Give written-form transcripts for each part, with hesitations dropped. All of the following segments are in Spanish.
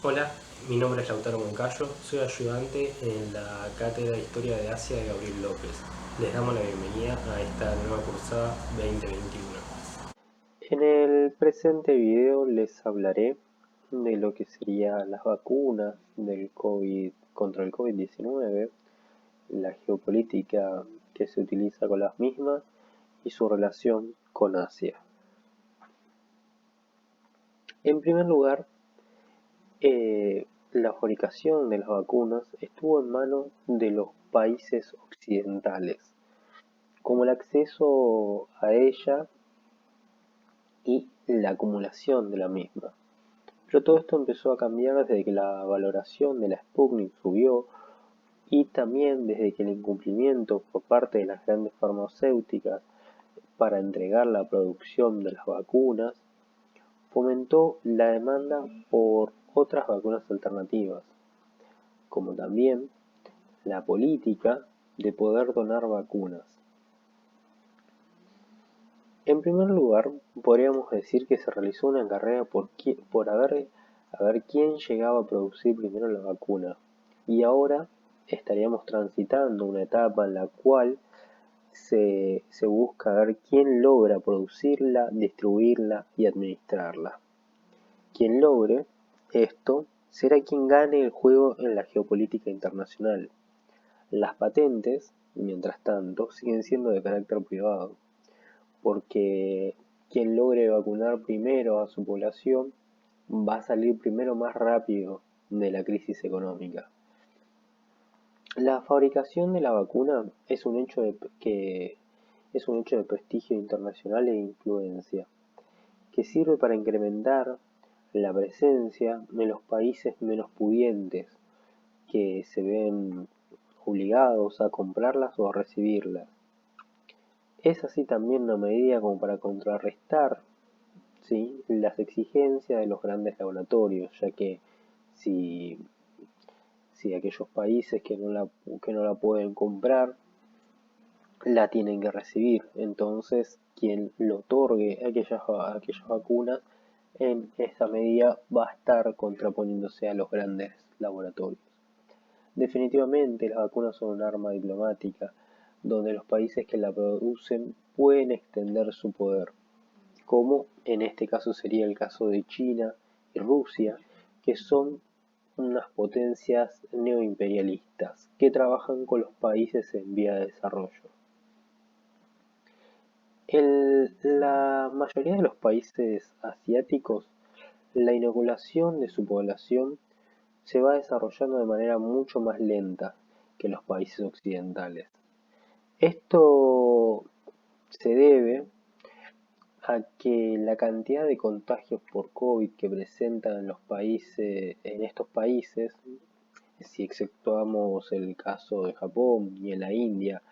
Hola, mi nombre es Lautaro Moncayo, soy ayudante en la Cátedra de Historia de Asia de Gabriel López. Les damos la bienvenida a esta nueva cursada 2021. En el presente video les hablaré de lo que serían las vacunas del COVID contra el COVID-19, la geopolítica que se utiliza con las mismas y su relación con Asia. En primer lugar, la fabricación de las vacunas estuvo en manos de los países occidentales, como el acceso a ella y la acumulación de la misma. Pero todo esto empezó a cambiar desde que la valoración de la Sputnik subió y también desde que el incumplimiento por parte de las grandes farmacéuticas para entregar la producción de las vacunas fomentó la demanda por otras vacunas alternativas, como también la política de poder donar vacunas. En primer lugar, podríamos decir que se realizó una carrera por a ver quién llegaba a producir primero la vacuna, y ahora estaríamos transitando una etapa en la cual se busca ver quién logra producirla, distribuirla y administrarla. Quien logre esto será quien gane el juego en la geopolítica internacional. Las patentes, mientras tanto, siguen siendo de carácter privado, porque quien logre vacunar primero a su población va a salir primero más rápido de la crisis económica. La fabricación de la vacuna es un hecho es un hecho de prestigio internacional e influencia, que sirve para incrementar la presencia de los países menos pudientes que se ven obligados a comprarlas o a recibirlas. Es así también una medida como para contrarrestar, ¿sí?, las exigencias de los grandes laboratorios, ya que si, si aquellos países que no la pueden comprar la tienen que recibir, entonces quien le otorgue aquellas vacunas en esa medida va a estar contraponiéndose a los grandes laboratorios. Definitivamente las vacunas son un arma diplomática donde los países que la producen pueden extender su poder, como en este caso sería el caso de China y Rusia, que son unas potencias neoimperialistas que trabajan con los países en vía de desarrollo. En la mayoría de los países asiáticos, la inoculación de su población se va desarrollando de manera mucho más lenta que en los países occidentales. Esto se debe a que la cantidad de contagios por COVID que presentan en estos países, si exceptuamos el caso de Japón y en la India,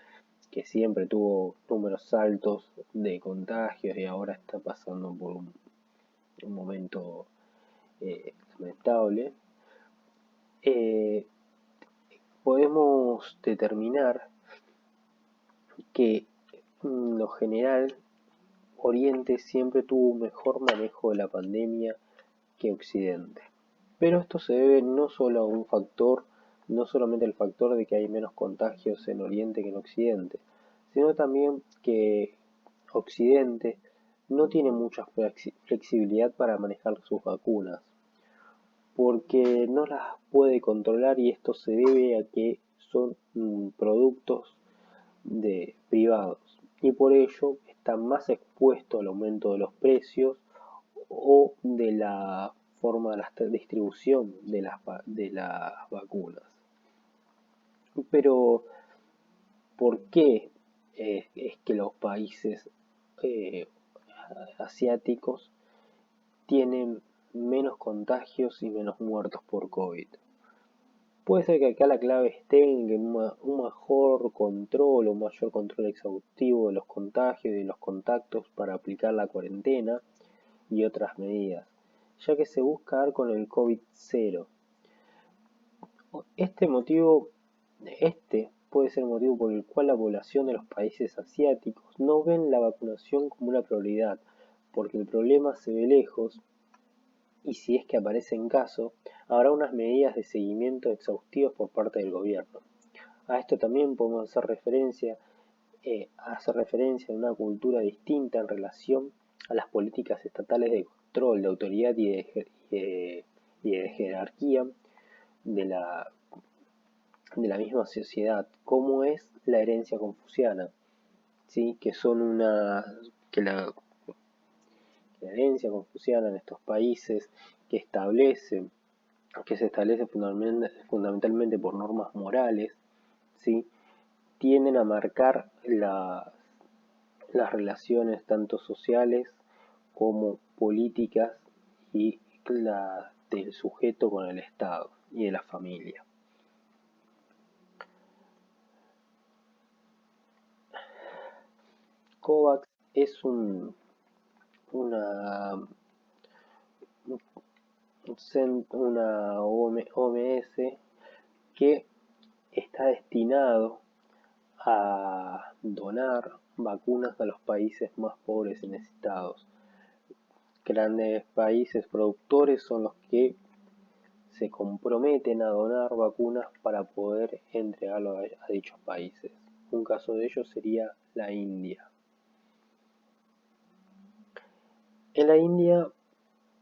que siempre tuvo números altos de contagios y ahora está pasando por un momento lamentable, eh, podemos determinar que en lo general Oriente siempre tuvo un mejor manejo de la pandemia que Occidente. Pero esto se debe no solo a un factor, no solamente al factor de que hay menos contagios en Oriente que en Occidente, sino también que Occidente no tiene mucha flexibilidad para manejar sus vacunas, porque no las puede controlar y esto se debe a que son productos de privados y por ello están más expuestos al aumento de los precios o de la forma de la distribución de las vacunas. Pero, ¿por qué es que los países eh, asiáticos tienen menos contagios y menos muertos por COVID? Puede ser que acá la clave esté en un mejor control o un mayor control exhaustivo de los contagios y de los contactos para aplicar la cuarentena y otras medidas, ya que se busca dar con el COVID cero. Este puede ser el motivo por el cual la población de los países asiáticos no ven la vacunación como una prioridad, porque el problema se ve lejos y si es que aparece en caso, habrá unas medidas de seguimiento exhaustivas por parte del gobierno. A esto también podemos hacer referencia a una cultura distinta en relación a las políticas estatales de control, de autoridad y de jerarquía de la misma sociedad, como es la herencia confuciana, ¿sí? La herencia confuciana en estos países que se establece fundamentalmente por normas morales, ¿sí? Tienden a marcar las relaciones tanto sociales como políticas y la del sujeto con el Estado y de la familia. COVAX es una, una OMS que está destinado a donar vacunas a los países más pobres y necesitados. Grandes países productores son los que se comprometen a donar vacunas para poder entregarlo a dichos países. Un caso de ello sería la India. En la India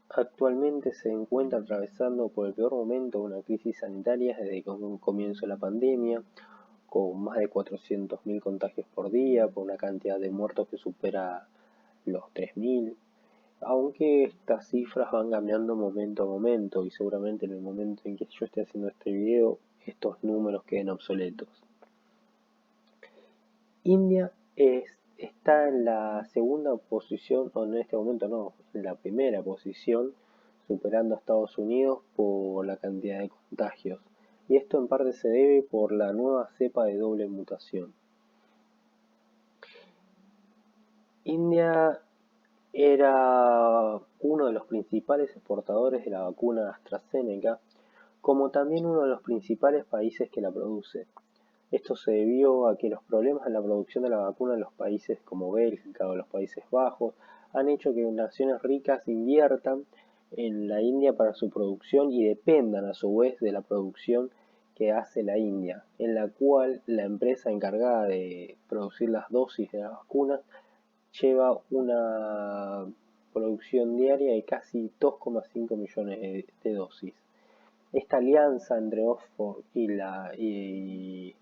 actualmente se encuentra atravesando por el peor momento una crisis sanitaria desde un comienzo de la pandemia, con más de 400.000 contagios por día, por una cantidad de muertos que supera los 3.000, aunque estas cifras van cambiando momento a momento y seguramente en el momento en que yo esté haciendo este video estos números queden obsoletos. India está en la segunda posición, o en este momento no, en la primera posición, superando a Estados Unidos por la cantidad de contagios. Y esto en parte se debe por la nueva cepa de doble mutación. India era uno de los principales exportadores de la vacuna AstraZeneca, como también uno de los principales países que la produce. Esto se debió a que los problemas en la producción de la vacuna en los países como Bélgica o los Países Bajos han hecho que naciones ricas inviertan en la India para su producción y dependan a su vez de la producción que hace la India, en la cual la empresa encargada de producir las dosis de la vacuna lleva una producción diaria de casi 2,5 millones de dosis. Esta alianza entre Oxford y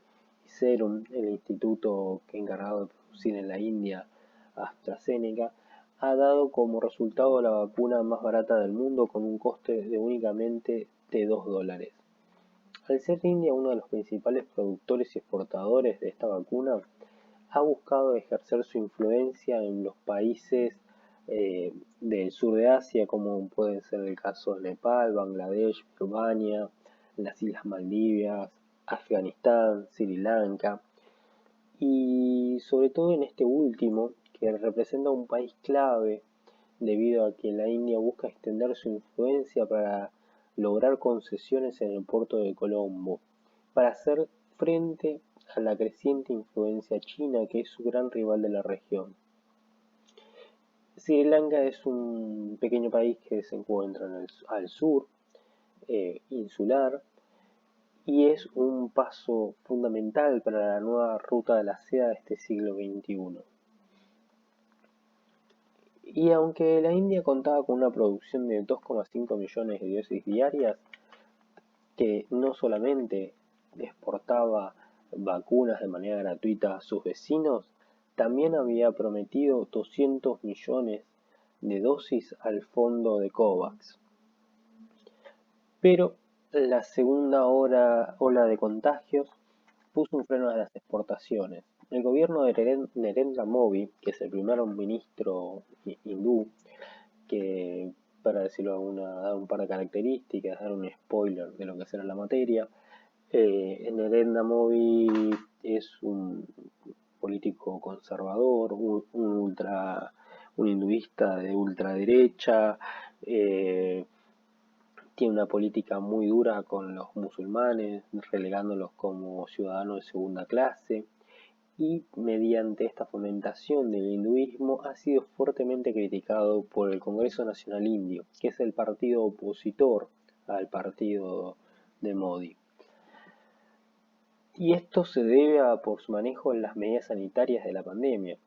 Serum, el instituto que encargado de producir en la India AstraZeneca, ha dado como resultado la vacuna más barata del mundo con un coste de únicamente de $2. Al ser India uno de los principales productores y exportadores de esta vacuna, ha buscado ejercer su influencia en los países del sur de Asia, como puede ser el caso de Nepal, Bangladesh, Birmania, las Islas Maldivas, Afganistán, Sri Lanka, y sobre todo en este último, que representa un país clave debido a que la India busca extender su influencia para lograr concesiones en el puerto de Colombo, para hacer frente a la creciente influencia china, que es su gran rival de la región. Sri Lanka es un pequeño país que se encuentra al sur, insular, y es un paso fundamental para la nueva ruta de la seda de este siglo XXI. Y aunque la India contaba con una producción de 2,5 millones de dosis diarias, que no solamente exportaba vacunas de manera gratuita a sus vecinos, también había prometido 200 millones de dosis al fondo de COVAX. Pero la segunda ola de contagios puso un freno a las exportaciones. El gobierno de Narendra Modi, que es el primer ministro hindú, que para decirlo dar un par de características, dar un spoiler de lo que será la materia, Narendra Modi es un político conservador, un hinduista de ultraderecha, tiene una política muy dura con los musulmanes, relegándolos como ciudadanos de segunda clase, y mediante esta fomentación del hinduismo ha sido fuertemente criticado por el Congreso Nacional Indio, que es el partido opositor al partido de Modi. Y esto se debe por su manejo en las medidas sanitarias de la pandemia,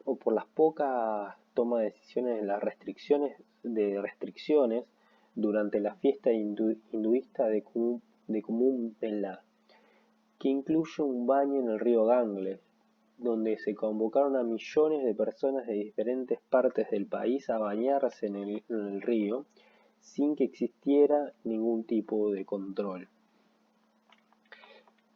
o por las pocas toma de decisiones en las restricciones durante la fiesta hinduista de Kumbh Mela, que incluye un baño en el río Ganges, donde se convocaron a millones de personas de diferentes partes del país a bañarse en el río sin que existiera ningún tipo de control.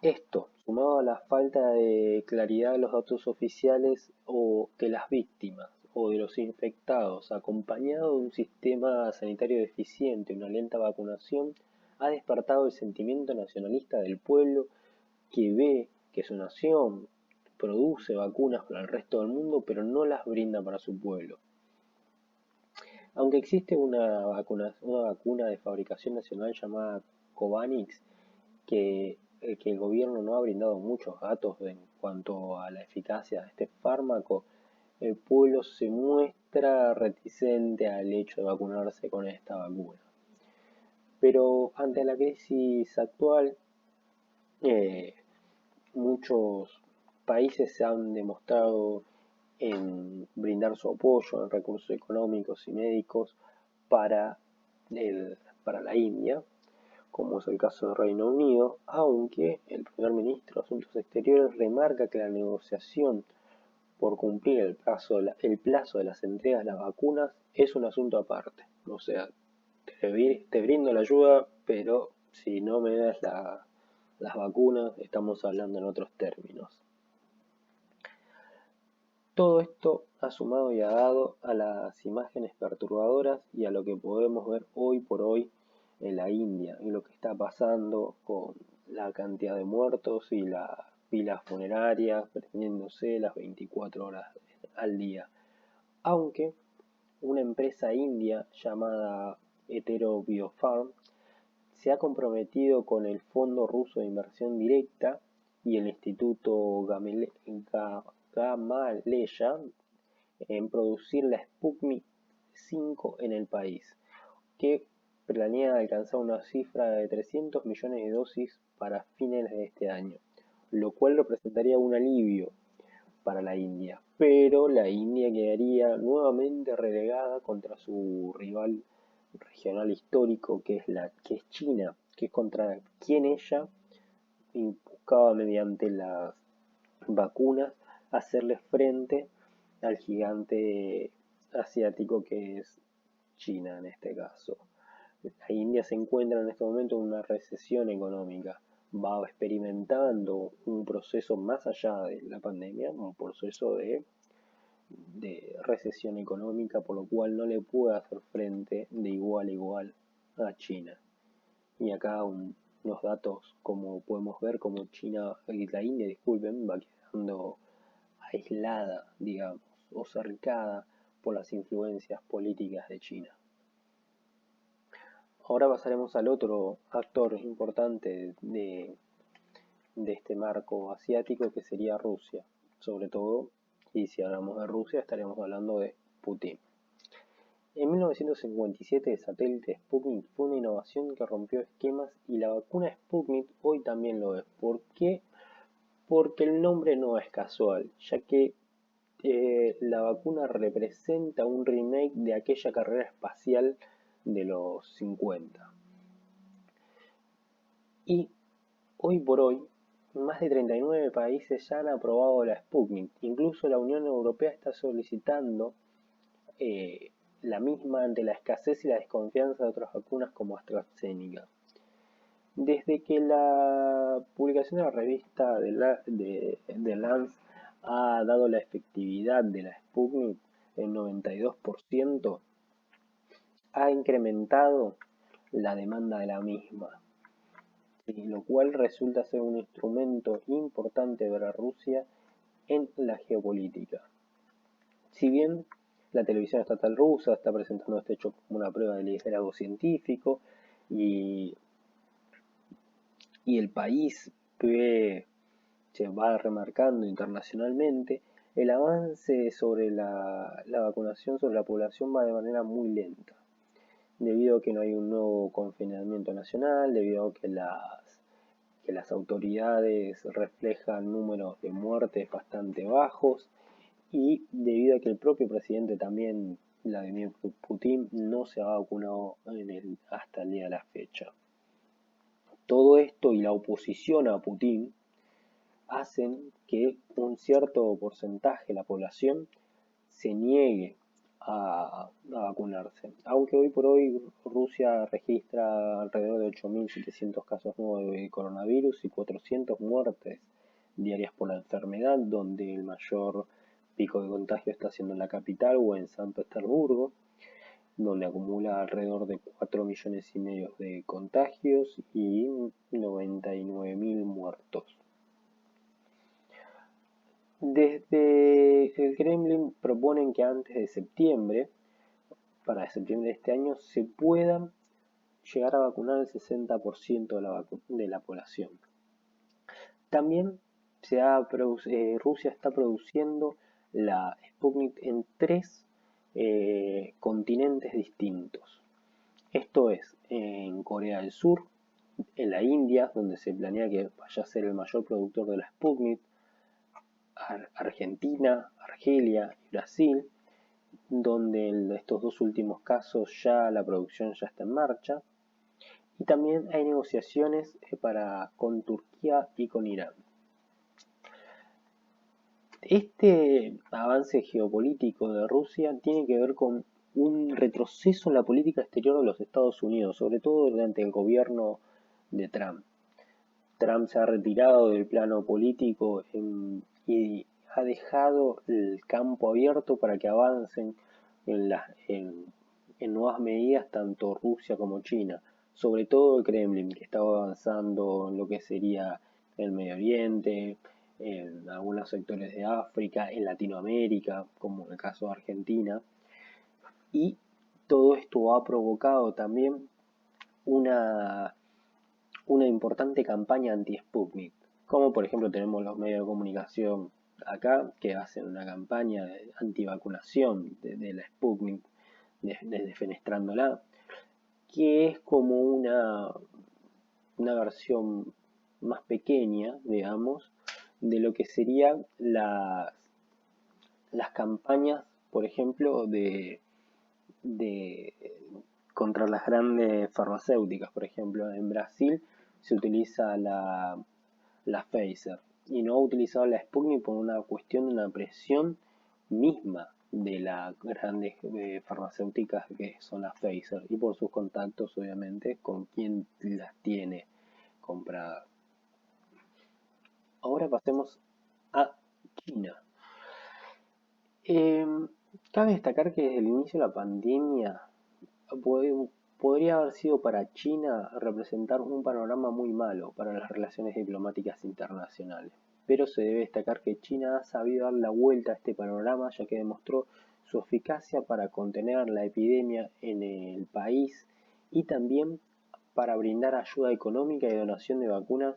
Esto, sumado a la falta de claridad de los datos oficiales o de las víctimas o de los infectados, acompañado de un sistema sanitario deficiente y una lenta vacunación, ha despertado el sentimiento nacionalista del pueblo que ve que su nación produce vacunas para el resto del mundo, pero no las brinda para su pueblo. Aunque existe una vacuna de fabricación nacional llamada Covanix, que el gobierno no ha brindado muchos datos en cuanto a la eficacia de este fármaco, el pueblo se muestra reticente al hecho de vacunarse con esta vacuna. Pero ante la crisis actual, muchos países se han demostrado en brindar su apoyo en recursos económicos y médicos para, para la India, como es el caso del Reino Unido, aunque el primer ministro de Asuntos Exteriores remarca que la negociación por cumplir el plazo de las entregas de las vacunas es un asunto aparte. O sea, te brindo la ayuda, pero si no me das las vacunas, estamos hablando en otros términos. Todo esto ha sumado y ha dado a las imágenes perturbadoras y a lo que podemos ver hoy por hoy en la India y lo que está pasando con la cantidad de muertos y las filas funerarias prendiéndose las 24 horas al día. Aunque una empresa india llamada Hetero Biofarm se ha comprometido con el Fondo Ruso de Inversión Directa y el Instituto Gamaleya en producir la Sputnik 5 en el país, que planea alcanzar una cifra de 300 millones de dosis para fines de este año, lo cual representaría un alivio para la India, pero la India quedaría nuevamente relegada contra su rival regional histórico que es China, que es contra quien ella buscaba mediante las vacunas hacerle frente al gigante asiático que es China en este caso. La India se encuentra en este momento en una recesión económica, va experimentando un proceso más allá de la pandemia, un proceso de recesión económica, por lo cual no le puede hacer frente de igual a igual a China. Y acá unos datos, como podemos ver, como China y la India, disculpen, va quedando aislada, digamos, o cercada por las influencias políticas de China. Ahora pasaremos al otro actor importante de este marco asiático, que sería Rusia, sobre todo, y si hablamos de Rusia estaremos hablando de Putin. En 1957 el satélite Sputnik fue una innovación que rompió esquemas y la vacuna Sputnik hoy también lo es. ¿Por qué? Porque el nombre no es casual, ya que la vacuna representa un remake de aquella carrera espacial de los 50. Y hoy por hoy, más de 39 países ya han aprobado la Sputnik. Incluso la Unión Europea está solicitando la misma ante la escasez y la desconfianza de otras vacunas como AstraZeneca. Desde que la publicación de la revista de Lance ha dado la efectividad de la Sputnik en 92%, ha incrementado la demanda de la misma, lo cual resulta ser un instrumento importante para Rusia en la geopolítica. Si bien la televisión estatal rusa está presentando este hecho como una prueba de liderazgo científico y el país se va remarcando internacionalmente, el avance sobre la vacunación sobre la población va de manera muy lenta. debido a que no hay un nuevo confinamiento nacional, debido a que las autoridades reflejan números de muertes bastante bajos y debido a que el propio presidente también, Vladimir Putin, no se ha vacunado hasta el día de la fecha. Todo esto y la oposición a Putin hacen que un cierto porcentaje de la población se niegue a vacunarse. Aunque hoy por hoy Rusia registra alrededor de 8.700 casos nuevos de coronavirus y 400 muertes diarias por la enfermedad, donde el mayor pico de contagio está siendo en la capital o en San Petersburgo, donde acumula alrededor de 4 millones y medio de contagios y 99.000 muertos. Desde el Kremlin proponen que antes de septiembre, para septiembre de este año, se pueda llegar a vacunar el 60% de la población. También Rusia está produciendo la Sputnik en 3 continentes distintos. Esto es en Corea del Sur, en la India, donde se planea que vaya a ser el mayor productor de la Sputnik, Argentina, Argelia y Brasil, donde en estos 2 últimos casos ya la producción ya está en marcha. Y también hay negociaciones con Turquía y con Irán. Este avance geopolítico de Rusia tiene que ver con un retroceso en la política exterior de los Estados Unidos, sobre todo durante el gobierno de Trump. Trump se ha retirado del plano político y ha dejado el campo abierto para que avancen en nuevas medidas tanto Rusia como China, sobre todo el Kremlin, que estaba avanzando en lo que sería el Medio Oriente, en algunos sectores de África, en Latinoamérica, como en el caso de Argentina, y todo esto ha provocado también una importante campaña anti-Sputnik, como por ejemplo tenemos los medios de comunicación acá que hacen una campaña de antivacunación de la Sputnik, defenestrándola, que es como una versión más pequeña, digamos, de lo que serían las campañas, por ejemplo, de contra las grandes farmacéuticas. Por ejemplo, en Brasil se utiliza la Pfizer y no ha utilizado la Sputnik por una cuestión de una presión misma de las grandes farmacéuticas que son las Pfizer y por sus contactos obviamente con quien las tiene compradas. Ahora pasemos a China. Cabe destacar que desde el inicio de la pandemia podría haber sido para China representar un panorama muy malo para las relaciones diplomáticas internacionales. Pero se debe destacar que China ha sabido dar la vuelta a este panorama ya que demostró su eficacia para contener la epidemia en el país y también para brindar ayuda económica y donación de vacunas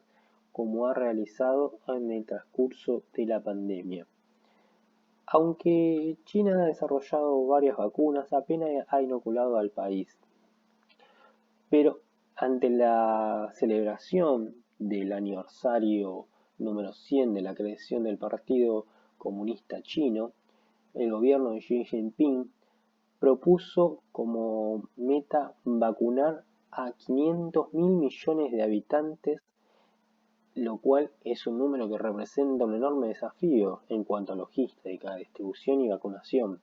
como ha realizado en el transcurso de la pandemia. Aunque China ha desarrollado varias vacunas, apenas ha inoculado al país. Pero ante la celebración del aniversario número 100 de la creación del Partido Comunista Chino, el gobierno de Xi Jinping propuso como meta vacunar a 500.000 millones de habitantes, lo cual es un número que representa un enorme desafío en cuanto a logística, distribución y vacunación,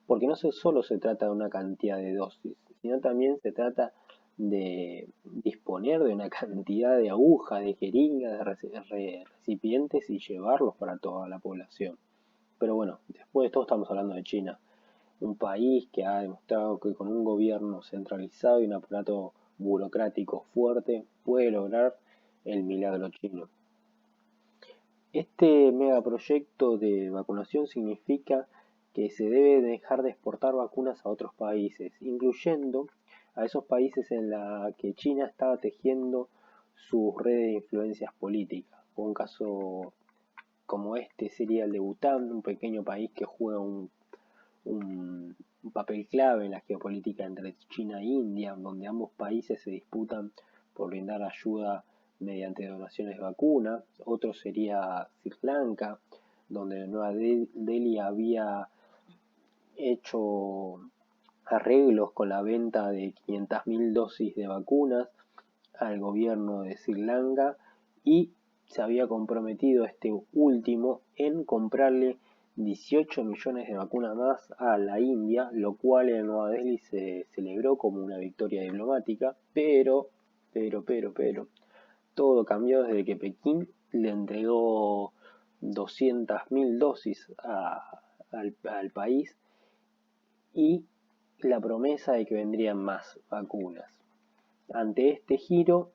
porque no solo se trata de una cantidad de dosis, sino también se trata de disponer de una cantidad de agujas, de jeringas, de recipientes y llevarlos para toda la población. Pero bueno, después de todo estamos hablando de China, un país que ha demostrado que con un gobierno centralizado y un aparato burocrático fuerte puede lograr el milagro chino. Este megaproyecto de vacunación significa que se debe dejar de exportar vacunas a otros países, incluyendo a esos países en la que China estaba tejiendo sus redes de influencias políticas. Un caso como este sería el de Bután, un pequeño país que juega un un papel clave en la geopolítica entre China e India, donde ambos países se disputan por brindar ayuda mediante donaciones de vacunas. Otro sería Sri Lanka, donde Nueva Delhi había hecho arreglos con la venta de 500.000 dosis de vacunas al gobierno de Sri Lanka y se había comprometido este último en comprarle 18 millones de vacunas más a la India, lo cual en Nueva Delhi se celebró como una victoria diplomática, pero, todo cambió desde que Pekín le entregó 200.000 dosis al país y la promesa de que vendrían más vacunas. Ante este giro,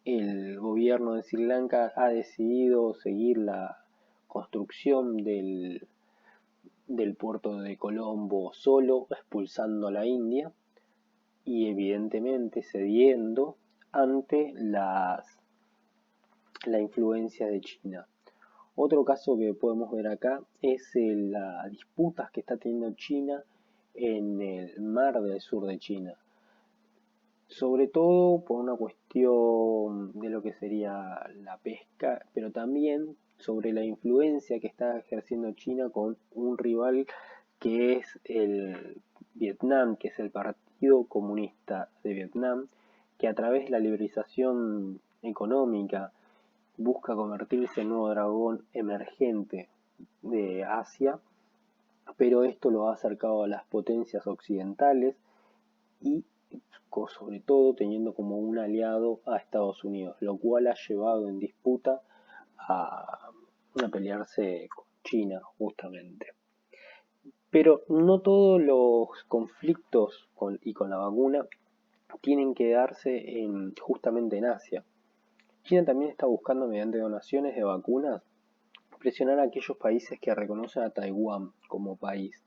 el gobierno de Sri Lanka ha decidido seguir la construcción del puerto de Colombo solo, expulsando a la India y evidentemente cediendo ante la influencia de China. Otro caso que podemos ver acá es las disputas que está teniendo China en el mar del sur de China, sobre todo por una cuestión de lo que sería la pesca, pero también sobre la influencia que está ejerciendo China con un rival que es el Vietnam, que es el Partido Comunista de Vietnam, que a través de la liberalización económica busca convertirse en el nuevo dragón emergente de Asia, pero esto lo ha acercado a las potencias occidentales y sobre todo teniendo como un aliado a Estados Unidos, lo cual ha llevado en disputa a pelearse con China justamente. Pero no todos los conflictos con la vacuna tienen que darse justamente en Asia. China también está buscando mediante donaciones de vacunas presionar a aquellos países que reconocen a Taiwán como país.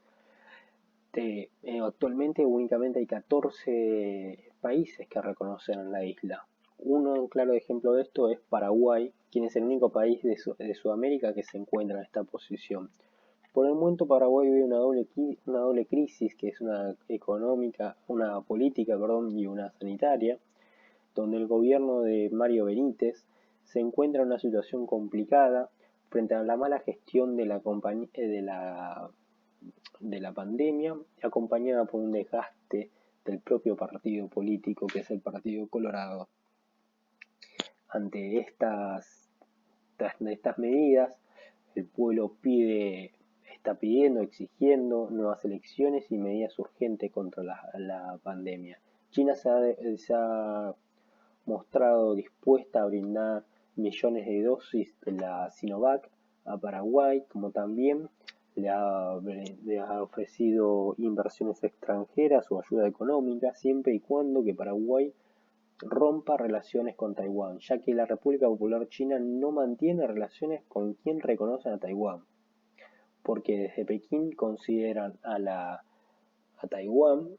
Actualmente únicamente hay 14 países que reconocen la isla. Un claro ejemplo de esto es Paraguay, quien es el único país de Sudamérica que se encuentra en esta posición. Por el momento Paraguay vive una doble crisis, que es una económica, una política, y una sanitaria, donde el gobierno de Mario Benítez se encuentra en una situación complicada frente a la mala gestión de la pandemia, acompañada por un desgaste del propio partido político, que es el Partido Colorado. Ante estas medidas, el pueblo está pidiendo, exigiendo nuevas elecciones y medidas urgentes contra la pandemia. China se ha mostrado dispuesta a brindar millones de dosis de la Sinovac a Paraguay, como también le ha ofrecido inversiones extranjeras o ayuda económica, siempre y cuando que Paraguay rompa relaciones con Taiwán, ya que la República Popular China no mantiene relaciones con quien reconocen a Taiwán, porque desde Pekín consideran a Taiwán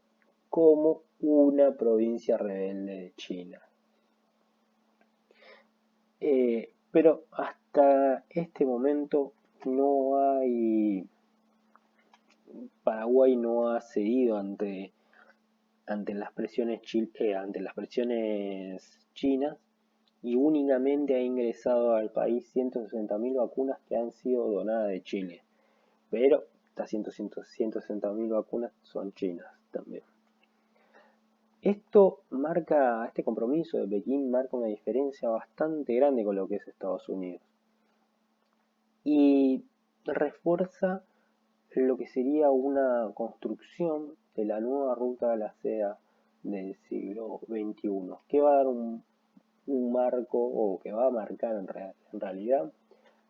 como una provincia rebelde de China. Pero hasta este momento Paraguay no ha cedido ante las presiones chinas y únicamente ha ingresado al país 160.000 vacunas que han sido donadas de Chile. Pero estas 160.000 vacunas son chinas también. Este compromiso de Pekín marca una diferencia bastante grande con lo que es Estados Unidos y refuerza lo que sería una construcción de la nueva ruta de la seda del siglo XXI, que va a dar un marco, o que va a marcar en realidad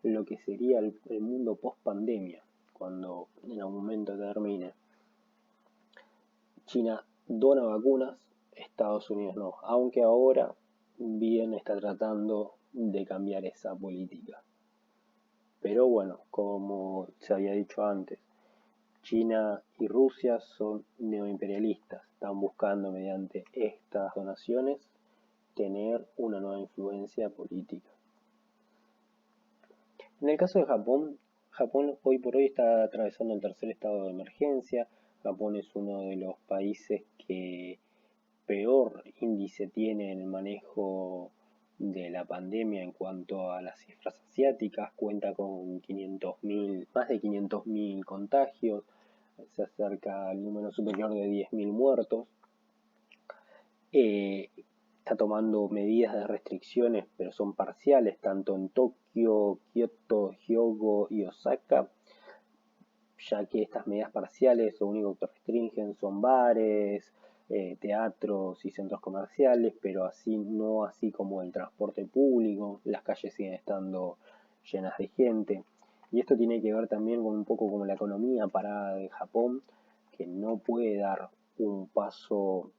lo que sería el mundo post pandemia, cuando en algún momento termine. China dona vacunas, Estados Unidos no, aunque ahora bien está tratando de cambiar esa política. Pero bueno, como se había dicho antes, China y Rusia son neoimperialistas, están buscando mediante estas donaciones tener una nueva influencia política. En el caso de Japón hoy por hoy está atravesando el tercer estado de emergencia Japón es uno de los países que peor índice tiene en el manejo de la pandemia en cuanto a las cifras asiáticas, cuenta con 500.000, más de 500.000 contagios, se acerca al número superior de 10.000 muertos. Está tomando medidas de restricciones, pero son parciales, tanto en Tokio, Kioto, Hyogo y Osaka, ya que estas medidas parciales lo único que restringen son bares, teatros y centros comerciales, pero así no así como el transporte público, las calles siguen estando llenas de gente. Y esto tiene que ver también con un poco como la economía parada de Japón, que no puede dar un paso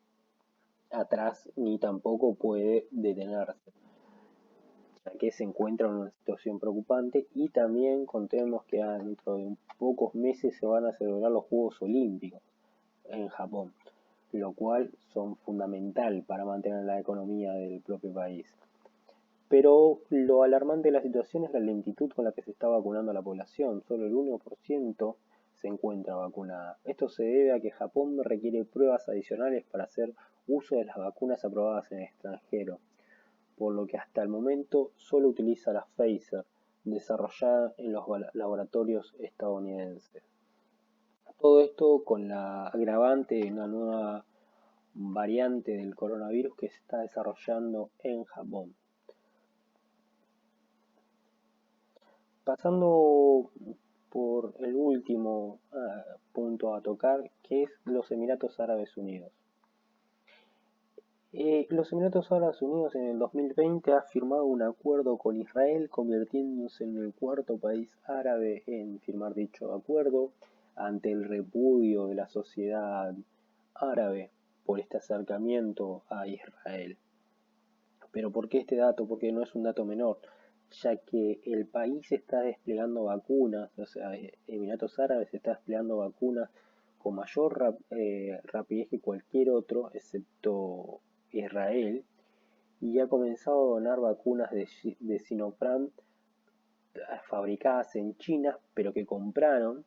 atrás ni tampoco puede detenerse, ya que se encuentra en una situación preocupante. Y también contemos que dentro de pocos meses se van a celebrar los Juegos Olímpicos en Japón, lo cual son fundamental para mantener la economía del propio país. Pero lo alarmante de la situación es la lentitud con la que se está vacunando a la población. Solo el 1% se encuentra vacunada. Esto se debe a que Japón requiere pruebas adicionales para hacer uso de las vacunas aprobadas en el extranjero, por lo que hasta el momento solo utiliza la Pfizer, desarrollada en los laboratorios estadounidenses. Todo esto con la agravante de una nueva variante del coronavirus que se está desarrollando en Japón. Pasando por el último punto a tocar, que es los Emiratos Árabes Unidos. Los Emiratos Árabes Unidos en el 2020 ha firmado un acuerdo con Israel, convirtiéndose en el cuarto país árabe en firmar dicho acuerdo, ante el repudio de la sociedad árabe por este acercamiento a Israel. Pero ¿por qué este dato? Porque no es un dato menor, ya que el país está desplegando vacunas, o sea, Emiratos Árabes está desplegando vacunas con mayor rapidez que cualquier otro, excepto Israel, y ha comenzado a donar vacunas de Sinopharm fabricadas en China, pero que compraron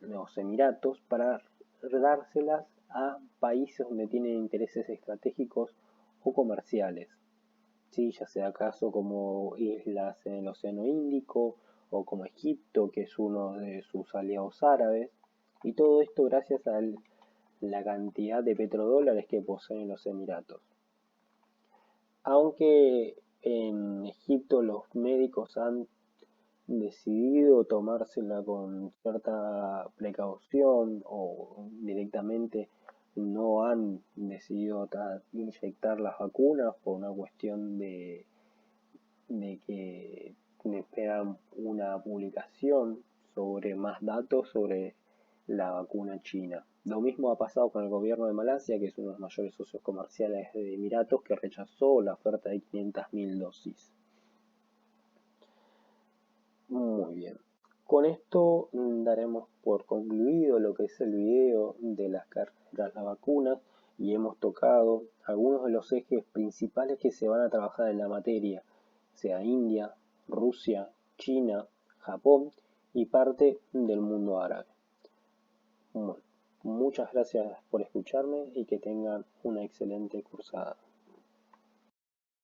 los Emiratos para dárselas a países donde tienen intereses estratégicos o comerciales. ¿Sí? Ya sea acaso como islas en el Océano Índico o como Egipto, que es uno de sus aliados árabes, y todo esto gracias a la cantidad de petrodólares que poseen los Emiratos. Aunque en Egipto los médicos han decidido tomársela con cierta precaución o directamente no han decidido inyectar las vacunas por una cuestión de que esperan una publicación sobre más datos sobre la vacuna china. Lo mismo ha pasado con el gobierno de Malasia, que es uno de los mayores socios comerciales de Emiratos, que rechazó la oferta de 500.000 dosis. Muy bien. Con esto daremos por concluido lo que es el video de las carreras, las vacunas, y hemos tocado algunos de los ejes principales que se van a trabajar en la materia, sea India, Rusia, China, Japón y parte del mundo árabe. Bueno, muchas gracias por escucharme y que tengan una excelente cursada.